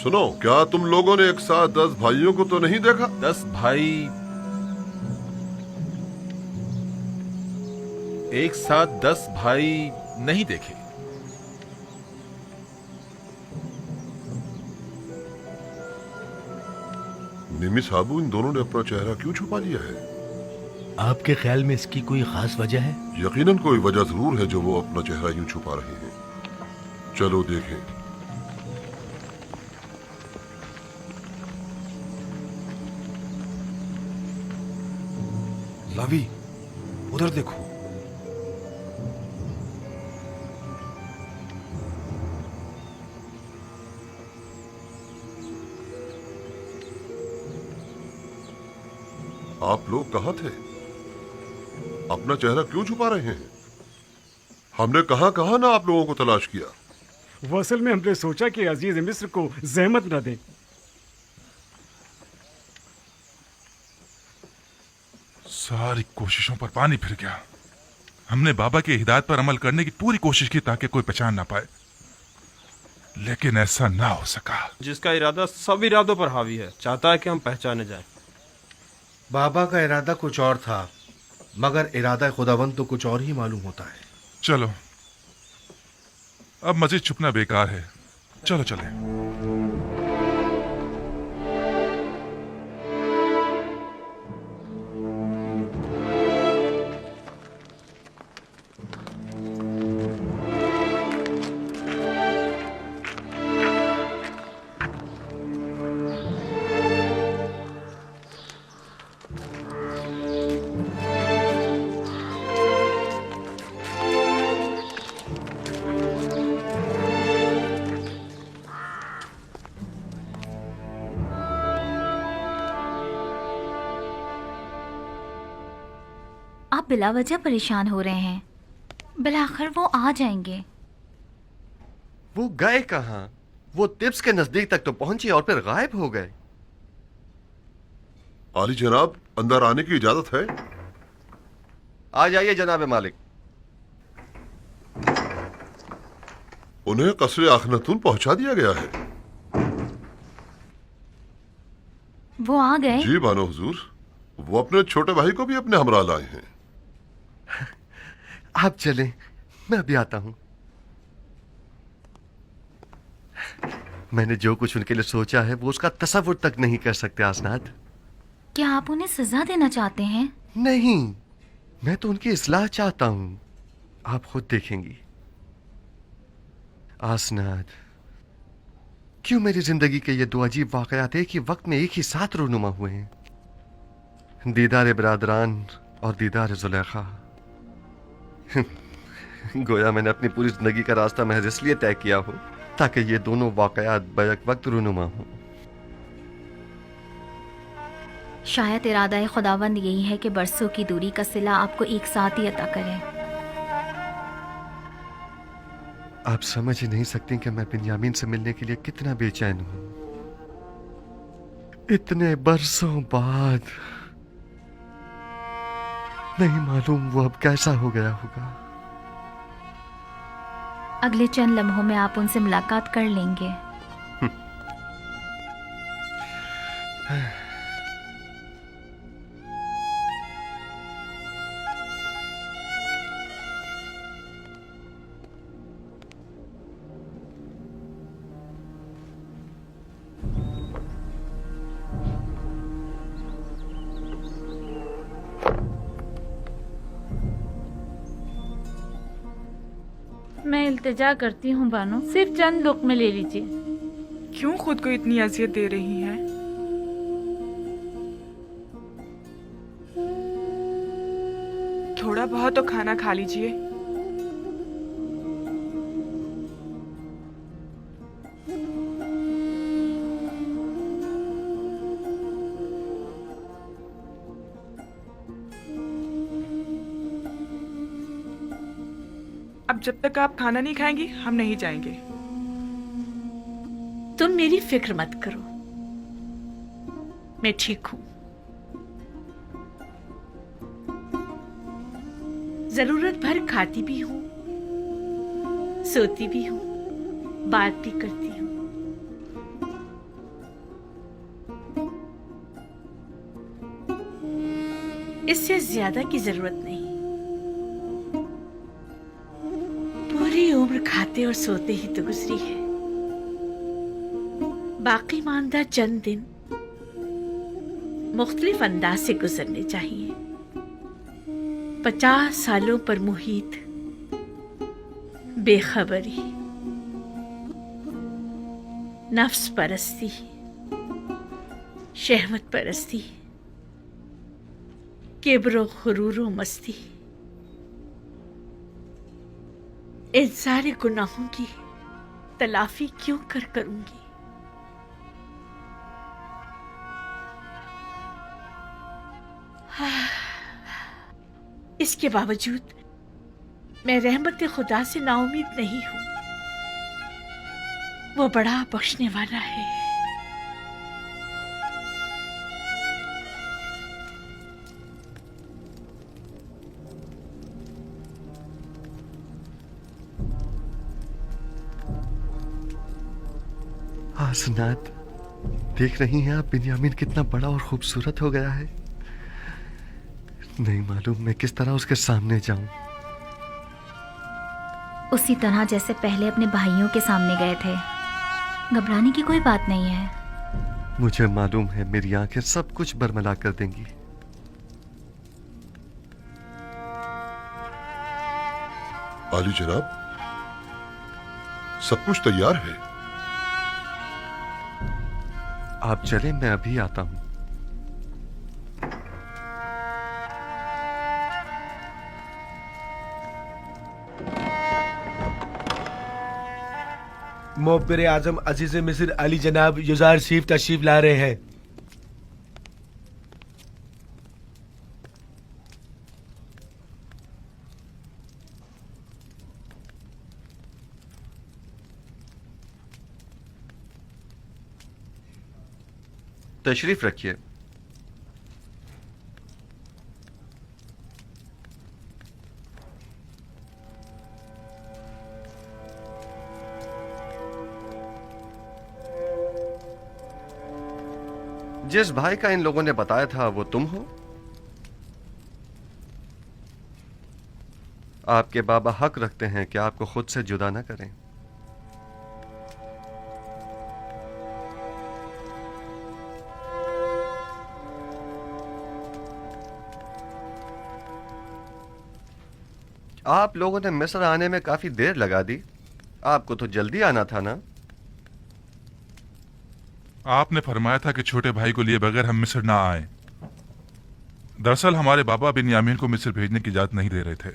सुनो, क्या तुम लोगों ने एक साथ 10 भाइयों को तो नहीं देखा? 10 भाई एक साथ 10 भाई नहीं देखे। मिमी साबू, इन दोनों ने अपना चेहरा क्यों छुपा लिया है? आपके ख्याल में इसकी कोई खास वजह है? यकीनन कोई वजह जरूर है जो वो अपना चेहरा यूं छुपा रहे हैं। चलो देखें। लवी, उधर देखो। आप लोग कहाँ थे? अपना चेहरा क्यों छुपा रहे हैं? हमने कहाँ कहाँ ना आप लोगों को तलाश किया। वो असल में हमने सोचा कि अजीज मिस्र को जहमत न दें। सारी कोशिशों पर पानी फिर गया। हमने बाबा की हिदायत पर अमल करने की पूरी कोशिश की ताकि कोई पहचान ना पाए, लेकिन ऐसा ना हो सका। जिसका इरादा सब इरादों पर हावी है, चाहता है कि हम पहचाने जाएं। बाबा का इरादा कुछ और था, मगर इरादा खुदावंद तो कुछ और ही मालूम होता है। चलो, अब मजीद छुपना बेकार है। चलो चले। आप बिला वजह परेशान हो रहे हैं। बिलाखिर वो आ जाएंगे। वो गए कहाँ? वो तिब्स के नजदीक तक तो पहुंचे और फिर गायब हो गए। आली जनाब, अंदर आने की इजाजत है? आ जाइए जनाब मालिक। उन्हें कसरे आखनतून पहुंचा दिया गया है। वो आ गए? जी बानो हुजूर, वो अपने छोटे भाई को भी अपने हमरा लाए हैं। आप चलें, मैं अभी आता हूं। मैंने जो कुछ उनके लिए सोचा है वो उसका तसव्वुर तक नहीं कर सकते आसनाद। क्या आप उन्हें सजा देना चाहते हैं? नहीं, मैं तो उनकी इस्लाह चाहता हूं। आप खुद देखेंगी। आसनाद, क्यों मेरी जिंदगी के ये दो अजीब वाकयात एक ही वक्त में एक ही साथ रूनुमा हुए हैं? दीदार बरादरान और दीदार जुलेखा। गोया मैंने अपनी पूरी जिंदगी का रास्ता महज इसलिए तय किया हो ताकि ये दोनों वाकयात बैक वक्त रूनुमा हो। शायद इरादा खुदावंद यही है कि बरसों की दूरी का सिला आपको एक साथ ही अता करें। आप समझ ही नहीं सकती कि मैं बिन्यामीन से मिलने के लिए कितना बेचैन हूं। इतने बरसों बाद। नहीं मालूम वो अब कैसा हो गया होगा। अगले चंद लम्हों में आप उनसे मुलाकात कर लेंगे। मैं इल्तिजा करती हूँ बानो, सिर्फ चंद लुक़्मे ले लीजिए। क्यों खुद को इतनी अजियत दे रही हैं? थोड़ा बहुत तो खाना खा लीजिए। अब जब तक आप खाना नहीं खाएंगी हम नहीं जाएंगे। तुम मेरी फिक्र मत करो, मैं ठीक हूं। जरूरत भर खाती भी हूं, सोती भी हूं, बात भी करती हूं। ज्यादा की जरूरत नहीं। पूरी उम्र खाते और सोते ही तो गुजरी है। बाकी मानदा चंद दिन मुख्तलिफ अंदाज से गुजरने चाहिए। 50 सालों पर मुहित बेखबरी, नफ्स परस्ती, शहवत परस्ती, किब्र खुरूर मस्ती, इन सारे गुनाहों की तलाफी क्यों करूंगी? इसके बावजूद मैं रहमत खुदा से नाउमीद नहीं हूं। वो बड़ा बख्शने वाला है। हासनात, देख रही हैं आप बिन्यामीन कितना बड़ा और खूबसूरत हो गया है। नहीं मालूम मैं किस तरह उसके सामने जाऊं। उसी तरह जैसे पहले अपने भाइयों के सामने गए थे। घबराने की कोई बात नहीं है। मुझे मालूम है मेरी आंखें सब कुछ बरमला कर देंगी। आली जनाब, सब कुछ तैयार है। आप चले, मैं अभी आता हूं। मोहब्बर आजम अजीज मिस्र अली जनाब युजार शरीफ तशरीफ ला रहे हैं। तशरीफ रखिए। जिस भाई का इन लोगों ने बताया था वो तुम हो? आपके बाबा हक रखते हैं कि आपको खुद से जुदा ना करें। आप लोगों ने मिस्र आने में काफी देर लगा दी। आपको तो जल्दी आना था ना? आपने फरमाया था कि छोटे भाई को लिए बगैर हम मिस्र ना आए। दरअसल हमारे बाबा बिन्यामीन को मिस्र भेजने की इजाजत नहीं दे रहे थे।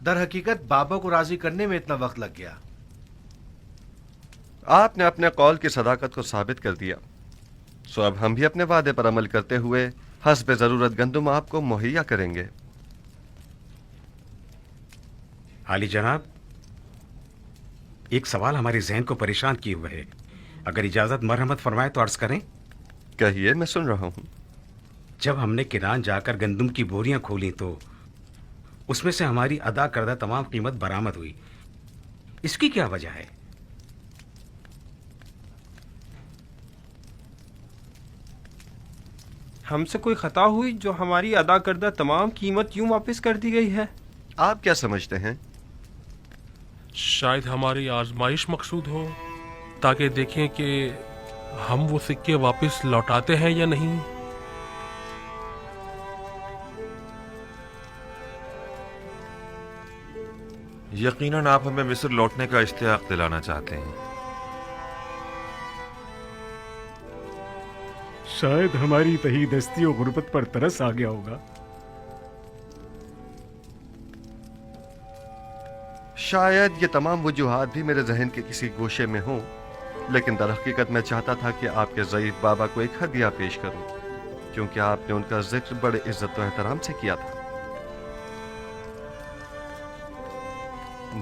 दर हकीकत बाबा को राजी करने में इतना वक्त लग गया। आपने अपने कौल की सदाकत को साबित कर दिया, सो अब हम भी अपने वादे पर अमल करते हुए हस्ब जरूरत गंदुम आपको मुहैया करेंगे। आली जनाब, एक सवाल हमारे जहन को परेशान किए हुए है। अगर इजाजत मरहमत फरमाए तो अर्ज करें। कहिए, मैं सुन रहा हूं। जब हमने किरान जाकर गंदुम की बोरियां खोली तो उसमें से हमारी अदा करदा तमाम कीमत बरामद हुई। इसकी क्या वजह है? हमसे कोई खता हुई जो हमारी अदा करदा तमाम कीमत यूं वापस कर दी गई है? आप क्या समझते हैं? शायद हमारी आजमाइश मकसूद हो, ताकि देखें कि हम वो सिक्के वापस लौटाते हैं या नहीं। यकीनन आप हमें मिस्र लौटने का इश्तियाक दिलाना चाहते हैं। शायद हमारी तही दस्ती और गुर्बत पर तरस आ गया होगा। शायद ये तमाम वजूहात भी मेरे जहन के किसी गोशे में हों, लेकिन दर हकीकत मैं चाहता था कि आपके ज़ईफ बाबा को एक हदिया पेश करूं, क्योंकि आपने उनका जिक्र बड़े इज्जत और एहतराम से किया था।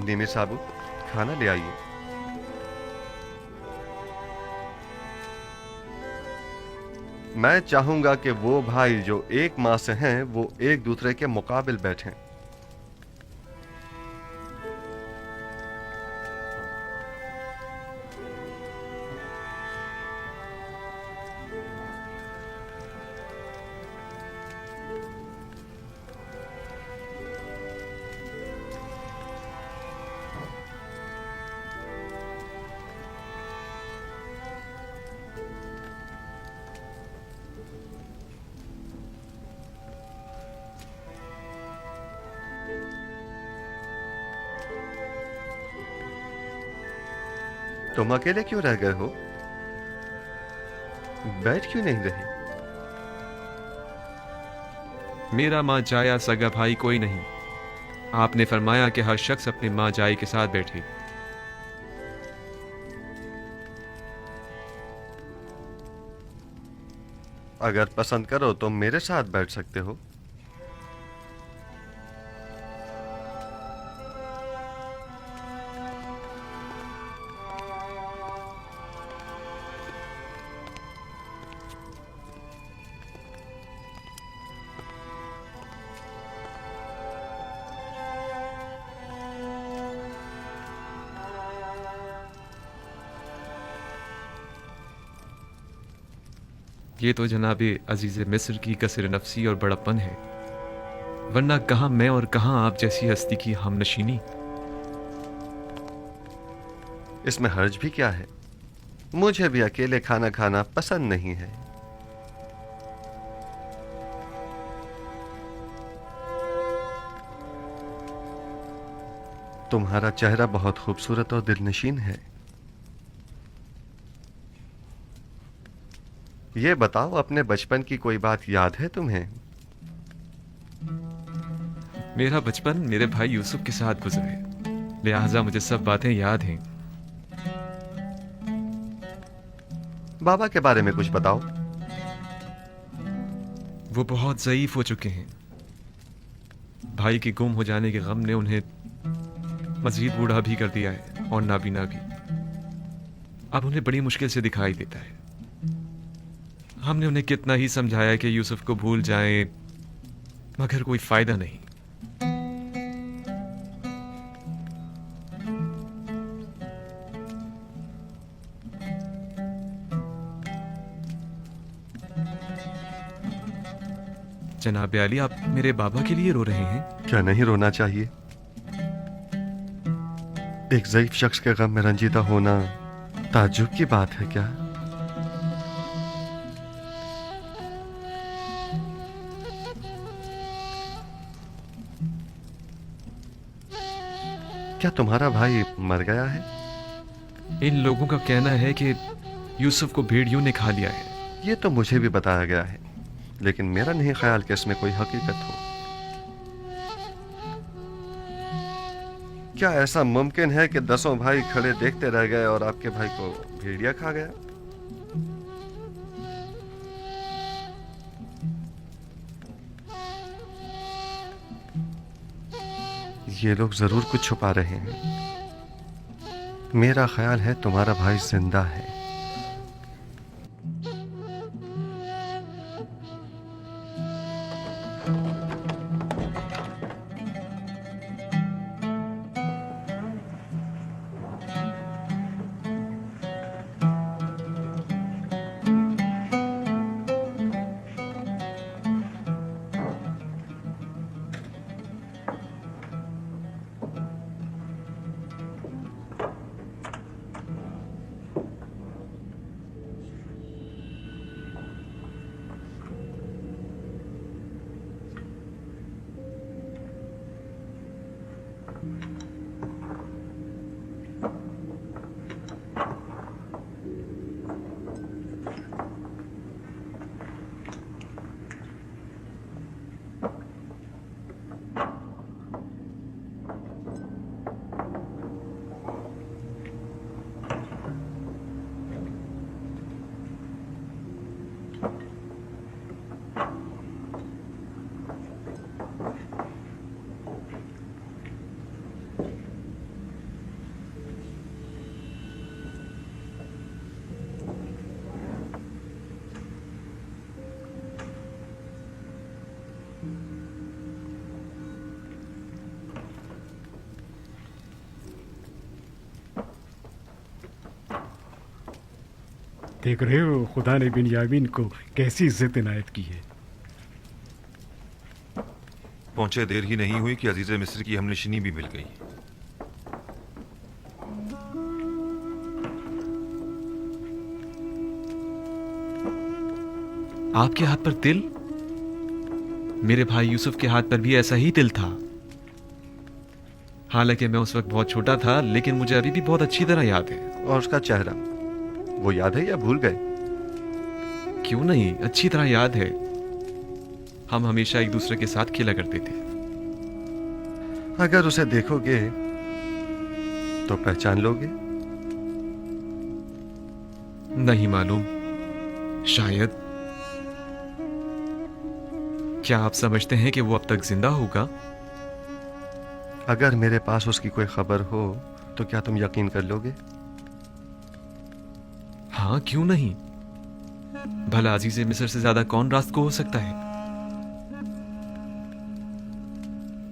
निमी साबू, खाना ले आइए। मैं चाहूंगा कि वो भाई जो एक माह से हैं वो एक दूसरे के मुकाबिल बैठें। तुम अकेले क्यों रह गए हो? बैठ क्यों नहीं रही? मेरा माँ जाया सगा भाई कोई नहीं। आपने फरमाया कि हर शख्स अपने माँ जाई के साथ बैठे। अगर पसंद करो तो मेरे साथ बैठ सकते हो। ये तो जनाबे अजीज मिस्र की कसर नफसी और बड़प्पन है, वरना कहाँ मैं और कहाँ आप जैसी हस्ती की हमनशीनी। इसमें हर्ज भी क्या है? मुझे भी अकेले खाना खाना पसंद नहीं है। तुम्हारा चेहरा बहुत खूबसूरत और दिलनशीन है। ये बताओ, अपने बचपन की कोई बात याद है तुम्हें? मेरा बचपन मेरे भाई यूसुफ के साथ गुजरे, लिहाजा मुझे सब बातें याद हैं। बाबा के बारे में कुछ बताओ। वो बहुत ज़ईफ हो चुके हैं। भाई के गुम हो जाने के गम ने उन्हें मजीद बूढ़ा भी कर दिया है और नाबीना भी। अब उन्हें बड़ी मुश्किल से दिखाई देता है। हमने उन्हें कितना ही समझाया कि यूसुफ को भूल जाएं, मगर कोई फायदा नहीं। जनाब अली, आप मेरे बाबा के लिए रो रहे हैं? क्या नहीं रोना चाहिए? एक ज़ईफ शख्स के गम में रंजीदा होना ताज्जुब की बात है क्या? क्या तुम्हारा भाई मर गया है? इन लोगों का कहना है कि यूसुफ को भेड़ियों ने खा लिया है। ये तो मुझे भी बताया गया है, लेकिन मेरा नहीं ख्याल कि इसमें कोई हकीकत हो। क्या ऐसा मुमकिन है कि 10 भाई खड़े देखते रह गए और आपके भाई को भेड़िया खा गया? ये लोग जरूर कुछ छुपा रहे हैं। मेरा ख्याल है तुम्हारा भाई जिंदा है। देख रहे हो खुदा ने बिन्यामीन को कैसी इज्जत इनायत की है। पहुंचे देर ही नहीं हुई कि अजीज मिस्र की हमनशीनी भी मिल गई। आपके हाथ पर तिल? मेरे भाई यूसुफ के हाथ पर भी ऐसा ही तिल था। हालांकि मैं उस वक्त बहुत छोटा था, लेकिन मुझे अभी भी बहुत अच्छी तरह याद है। और उसका चेहरा, वो याद है या भूल गए? क्यों नहीं, अच्छी तरह याद है। हम हमेशा एक दूसरे के साथ खेला करते थे। अगर उसे देखोगे तो पहचान लोगे? नहीं मालूम, शायद। क्या आप समझते हैं कि वो अब तक जिंदा होगा? अगर मेरे पास उसकी कोई खबर हो तो क्या तुम यकीन कर लोगे? हाँ, क्यों नहीं। भला अजीज़े मिस्र से ज्यादा कौन रास्त को हो सकता है?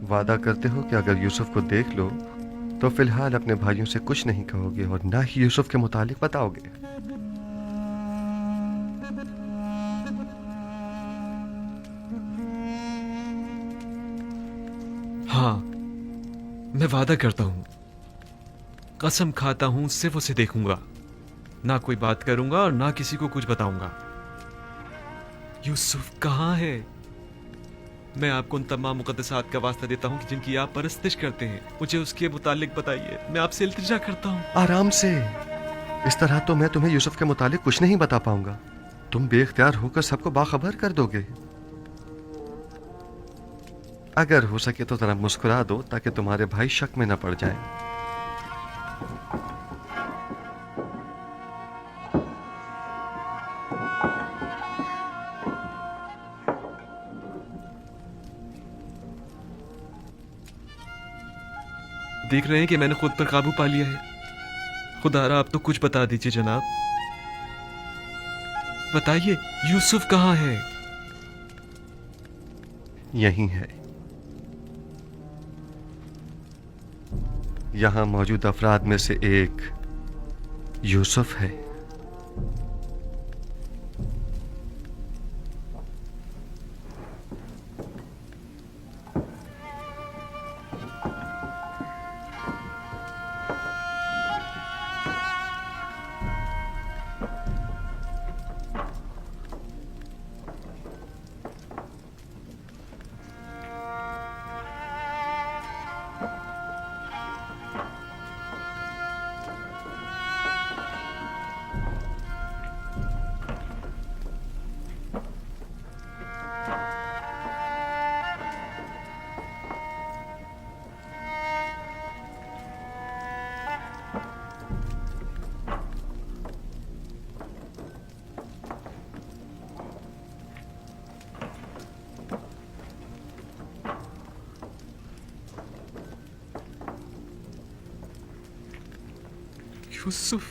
वादा करते हो कि अगर यूसुफ को देख लो तो फिलहाल अपने भाइयों से कुछ नहीं कहोगे और ना ही यूसुफ के मुतालिक बताओगे? हाँ, मैं वादा करता हूं, कसम खाता हूं, सिर्फ उसे देखूंगा, ना कोई बात करूंगा और ना किसी को कुछ बताऊंगा। यूसुफ कहाँ है? मैं आपको उन तमाम मुकद्दसात का वास्ता देता हूं कि जिनकी आप परस्तिश करते हैं, मुझे उसके मुतालिक बताइए। मैं आपसे इल्तिजा करता हूं। आराम से। इस तरह तो मैं तुम्हें यूसुफ के मुतालिक कुछ नहीं बता पाऊंगा। तुम बेख्तियार होकर सबको बाखबर कर दोगे। अगर हो सके तो जरा मुस्कुरा दो ताकि तुम्हारे भाई शक में न पड़ जाए। देख रहे हैं कि मैंने खुद पर काबू पा लिया है। खुदारा आप तो कुछ बता दीजिए जनाब। बताइए, यूसुफ कहाँ है? यही है। यहां मौजूद अफराद में से एक यूसुफ है। यूसुफ,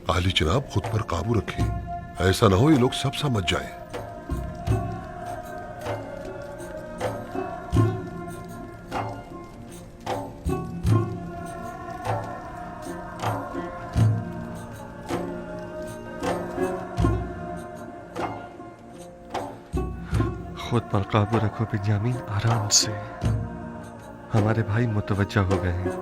आली जनाब, खुद पर काबू रखें। ऐसा ना हो ये लोग सब समझ जाएं। खुद पर काबू रखो बिन्यामीन, आराम से। हमारे भाई मुतवज्जा हो गए हैं।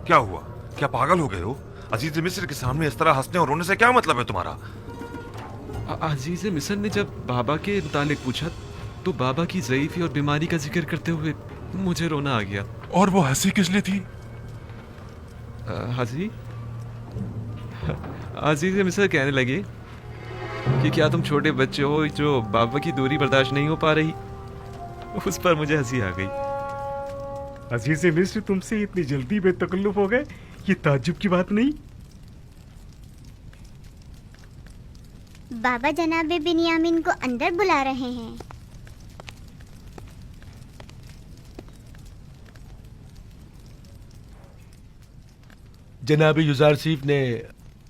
क्या हुआ? क्या पागल हो गए हो? अजीज मिस्र के सामने इस तरह हंसने और रोने से क्या मतलब है तुम्हारा? अजीज मिस्र ने जब बाबा के मुतालिक पूछा तो बाबा की ज़ईफ़ी और बीमारी का जिक्र करते हुए मुझे रोना आ गया। और वो हंसी किस लिए थी? हाजी अजीज मिस्र कहने लगे कि क्या तुम छोटे बच्चे हो जो बाबा की दूरी बर्दाश्त नहीं हो पा रही। उस पर मुझे हंसी आ गई। अजीज मिस्र तुमसे इतनी जल्दी बेतकल्लुफ हो गए, ये ताज्जुब की बात नहीं। बाबा जनाबे बिन्यामिन को अंदर बुला रहे हैं। जनाब युजारसीफ ने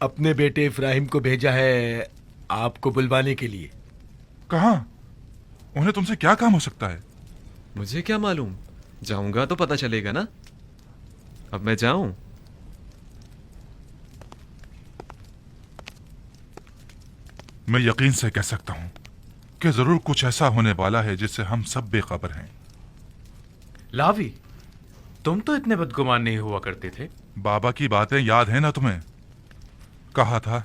अपने बेटे इब्राहिम को भेजा है आपको बुलवाने के लिए। कहाँ? उन्हें तुमसे क्या काम हो सकता है? मुझे क्या मालूम, जाऊंगा तो पता चलेगा ना। अब मैं जाऊं? मैं यकीन से कह सकता हूं कि जरूर कुछ ऐसा होने वाला है जिससे हम सब बेखबर हैं। लावी, तुम तो इतने बदगुमान नहीं हुआ करते थे। बाबा की बातें याद है ना तुम्हें? कहा था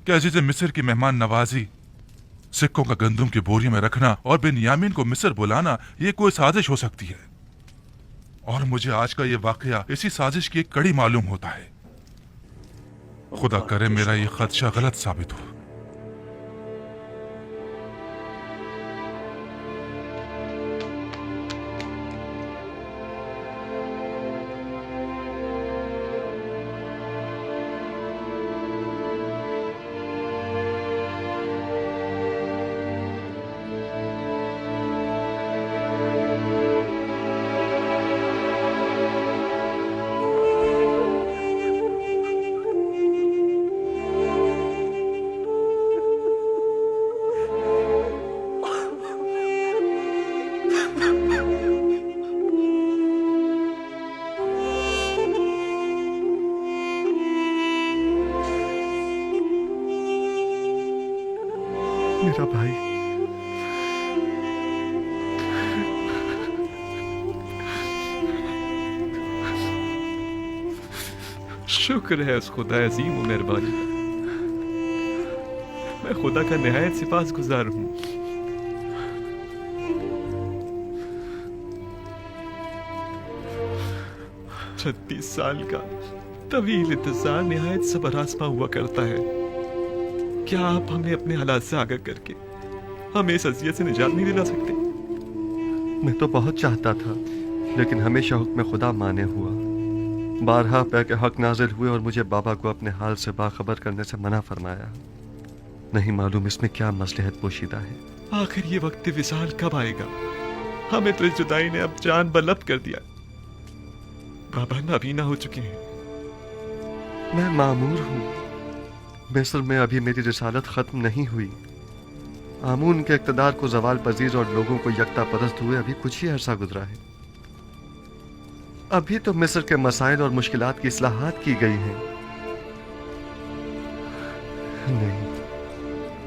कि अजीज मिस्र की मेहमान नवाजी, सिक्कों का गंदम की बोरियों में रखना और बिन्यामीन को मिस्र बुलाना ये कोई साजिश हो सकती है। और मुझे आज का ये वाकया इसी साजिश की एक कड़ी मालूम होता है। खुदा करे मेरा ये खदशा गलत साबित हो। मेरा भाई, शुक्र है उस खुदा अजीम व मेहरबानी का। मैं खुदा का निहायत सिपासगुजार हूं। छत्तीस साल का तवील इंतजार निहायत सबर आज़मा हुआ करता है। क्या आप हमें अपने हालात से आगाह करके हमें इस अज़ियत से निजात नहीं दिला सकते? मैं तो बहुत चाहता था, लेकिन हमेशा हुक्म खुदा माने हुआ। बारहा पे के हक नाजिल हुए और मुझे बाबा को अपने हाल से बाखबर करने से मना फरमाया। नहीं मालूम इसमें क्या मसलहत पोशीदा है। आखिर ये वक्त विसाल कब आएगा? हमें तो इस जुदाई ने अब जान बलब कर दिया। बाबा नाबीना हो चुके हैं। मैं मामूर हूँ। मिस्र में अभी मेरी रिसालत खत्म नहीं हुई। आमून के इक़्तिदार को जवाल पजीर और लोगों को यकता परस्त हुए अभी कुछ ही अरसा गुजरा है। अभी तो मिस्र के मसाइल और मुश्किलात की इस्लाहात की गई हैं। नहीं,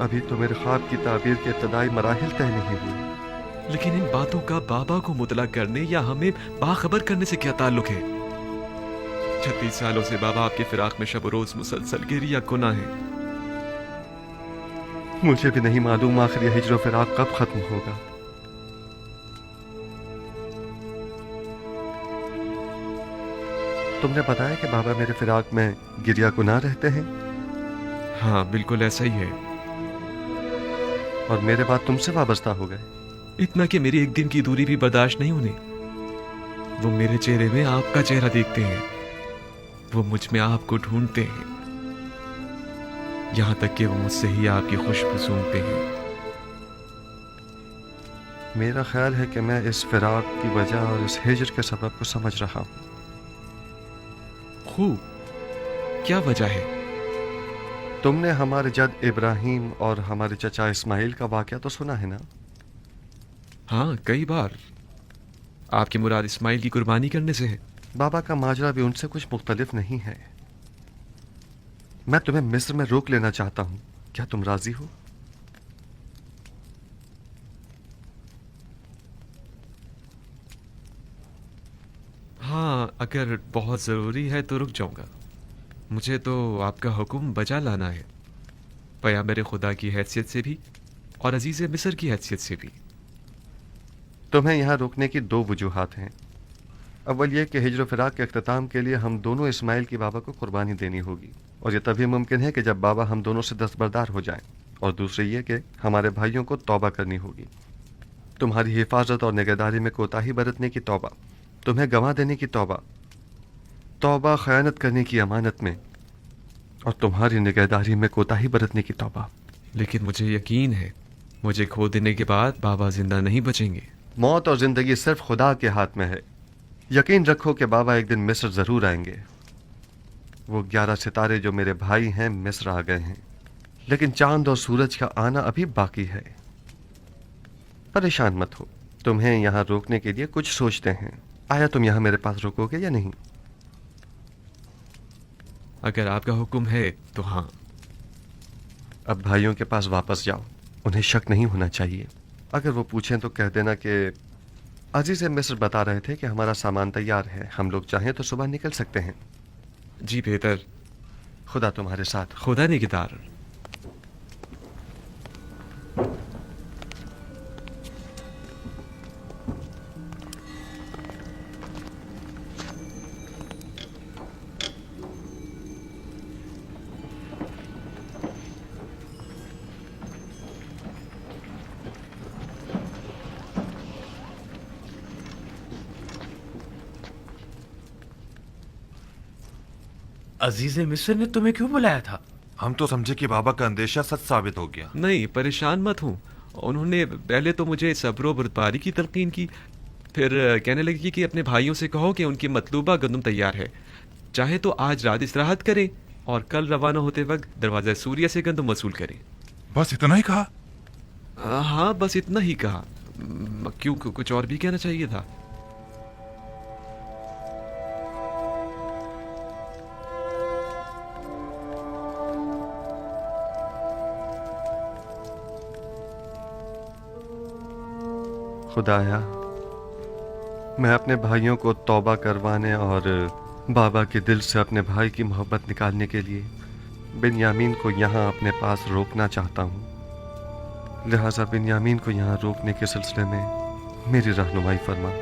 अभी तो मेरे ख्वाब की ताबीर के इब्तदाई मराहिल तय नहीं हुए। लेकिन इन बातों का बाबा को मुतला करने या हमें बाखबर करने से क्या ताल्लुक है? 36 सालों से बाबा आपके फिराक में शब रोज मुसलसल गिरिया गुना है। मुझे भी नहीं मालूम आखिर यह हिज्र फिराक कब खत्म होगा। तुमने बताया कि बाबा मेरे फिराक में गिरिया गुनाह रहते हैं? हाँ, बिल्कुल ऐसा ही है। और मेरे बाद तुमसे वाबस्ता हो गए। इतना कि मेरी एक दिन की दूरी भी बर्दाश्त नहीं उन्हें। वो मेरे चेहरे में आपका चेहरा देखते हैं, वो मुझ में आपको ढूंढते हैं, यहां तक कि वो मुझसे ही आपकी खुशबू सूंघते हैं। मेरा ख्याल है कि मैं इस फिराक की वजह और इस हिज्र के सबब को समझ रहा हूं। खूब, क्या वजह है? तुमने हमारे जद इब्राहिम और हमारे चचा इस्माइल का वाकया तो सुना है ना? हाँ, कई बार। आपकी मुराद इस्माइल की कुर्बानी करने से है। बाबा का माजरा भी उनसे कुछ मुख्तलिफ नहीं है। मैं तुम्हें मिस्र में रोक लेना चाहता हूं, क्या तुम राजी हो? हाँ, अगर बहुत ज़रूरी है तो रुक जाऊंगा। मुझे तो आपका हुक्म बजा लाना है, पैगंबर खुदा की हैसियत से भी और अजीज़ मिस्र की हैसियत से भी। तुम्हें यहाँ रोकने की दो वजूहात हैं। अव्वल ये कि हिज्र फिराक के अख्ताम के लिए हम दोनों इस्माइल की बाबा को कुर्बानी देनी होगी, और ये तभी मुमकिन है कि जब बाबा हम दोनों से दस्तबरदार हो जाएं। और दूसरी ये कि हमारे भाइयों को तौबा करनी होगी। तुम्हारी हिफाजत और निगहदारी में कोताही बरतने की तौबा, तुम्हें गंवा देने की तौबा, तौबा खयानत करने की अमानत में, और तुम्हारी निगहदारी में कोताही बरतने की तौबा। लेकिन मुझे यकीन है मुझे खो देने के बाद बाबा जिंदा नहीं बचेंगे। मौत और जिंदगी सिर्फ खुदा के हाथ में है। यकीन रखो कि बाबा एक दिन मिस्र जरूर आएंगे। वो 11 सितारे जो मेरे भाई हैं मिस्र आ गए हैं, लेकिन चांद और सूरज का आना अभी बाकी है। परेशान मत हो, तुम्हें यहाँ रोकने के लिए कुछ सोचते हैं। आया तुम यहाँ मेरे पास रुकोगे या नहीं? अगर आपका हुक्म है तो हाँ। अब भाइयों के पास वापस जाओ, उन्हें शक नहीं होना चाहिए। अगर वो पूछें तो कह देना कि अजीज़ मिस्र बता रहे थे कि हमारा सामान तैयार है, हम लोग चाहें तो सुबह निकल सकते हैं। जी बेहतर। खुदा तुम्हारे साथ। खुदा निगहदार। अजीज मिस्र ने तुम्हें क्यों बुलाया था? हम तो समझे कि बाबा का अंदेशा सच साबित हो गया। नहीं, परेशान मत हूँ। उन्होंने पहले तो मुझे सब्र और बर्दारी की तलकीन की, फिर कहने लगी कि अपने भाइयों से कहो कि उनकी मतलूबा गंदम तैयार है, चाहे तो आज रात इस्राहत करें और कल रवाना होते वक्त दरवाजा सूर्य से गंदम वसूल करें। बस इतना ही कहा? हाँ, बस इतना ही कहा। क्यों, कुछ और भी कहना चाहिए था? खुदाया, मैं अपने भाइयों को तौबा करवाने और बाबा के दिल से अपने भाई की मोहब्बत निकालने के लिए बिन्यामीन को यहाँ अपने पास रोकना चाहता हूँ। लिहाजा बिन्यामीन को यहाँ रोकने के सिलसिले में मेरी रहनुमाई फरमा।